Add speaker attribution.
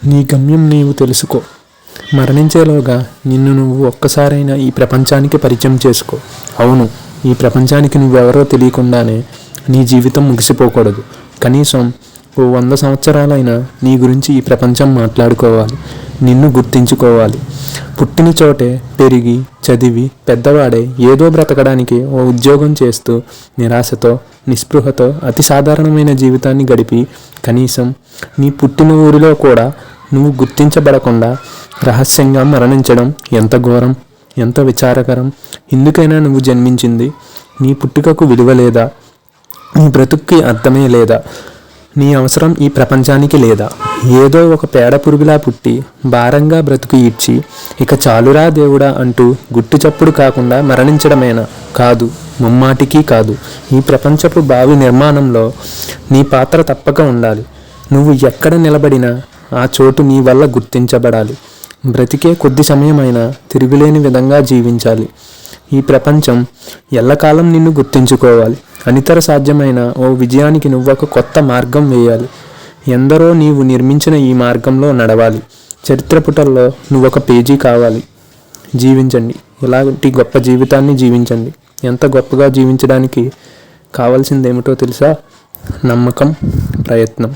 Speaker 1: నీ గమ్యం నీవు తెలుసుకో. మరణించేలోగా నిన్ను నువ్వు ఒక్కసారైనా ఈ ప్రపంచానికి పరిచయం చేసుకో. అవును, ఈ ప్రపంచానికి నువ్వెవరో తెలియకుండానే నీ జీవితం ముగిసిపోకూడదు. కనీసం ఓ 100 సంవత్సరాలైనా నీ గురించి ఈ ప్రపంచం మాట్లాడుకోవాలి, నిన్ను గుర్తించుకోవాలి. పుట్టిన చోటే పెరిగి చదివి పెద్దవాడే ఏదో బ్రతకడానికి ఓ ఉద్యోగం చేస్తూ నిరాశతో నిస్పృహతో అతి సాధారణమైన జీవితాన్ని గడిపి కనీసం నీ పుట్టిన ఊరిలో కూడా నువ్వు గుర్తించబడకుండా రహస్యంగా మరణించడం ఎంత ఘోరం, ఎంత విచారకరం. ఎందుకైనా నువ్వు జన్మించింది? నీ పుట్టుకకు విలువ లేదా? నీ బ్రతుక్కి అర్థమే లేదా? నీ అవసరం ఈ ప్రపంచానికి లేదా? ఏదో ఒక పేడ పురుగులా పుట్టి భారంగా బ్రతుకు ఈడ్చి ఇక చాలురా దేవుడా అంటూ గుట్టు చప్పుడు కాకుండా మరణించడమేనా? కాదు, ముమ్మాటికి కాదు. ఈ ప్రపంచపు భావి నిర్మాణంలో నీ పాత్ర తప్పక ఉండాలి. నువ్వు ఎక్కడ నిలబడినా ఆ చోటు నీ వల్ల గుర్తించబడాలి. బ్రతికే కొద్ది సమయమైనా తిరుగులేని విధంగా జీవించాలి. ఈ ప్రపంచం ఎల్లకాలం నిన్ను గుర్తించుకోవాలి. అనితర సాధ్యమైన ఓ విజయానికి నువ్వొక కొత్త మార్గం వేయాలి. ఎందరో నీవు నిర్మించిన ఈ మార్గంలో నడవాలి. చరిత్ర పుటల్లో నువ్వొక పేజీ కావాలి. జీవించండి, ఇలాంటి గొప్ప జీవితాన్ని జీవించండి. ఎంత గొప్పగా జీవించడానికి కావాల్సిందేమిటో తెలుసా? నమ్మకం, ప్రయత్నం.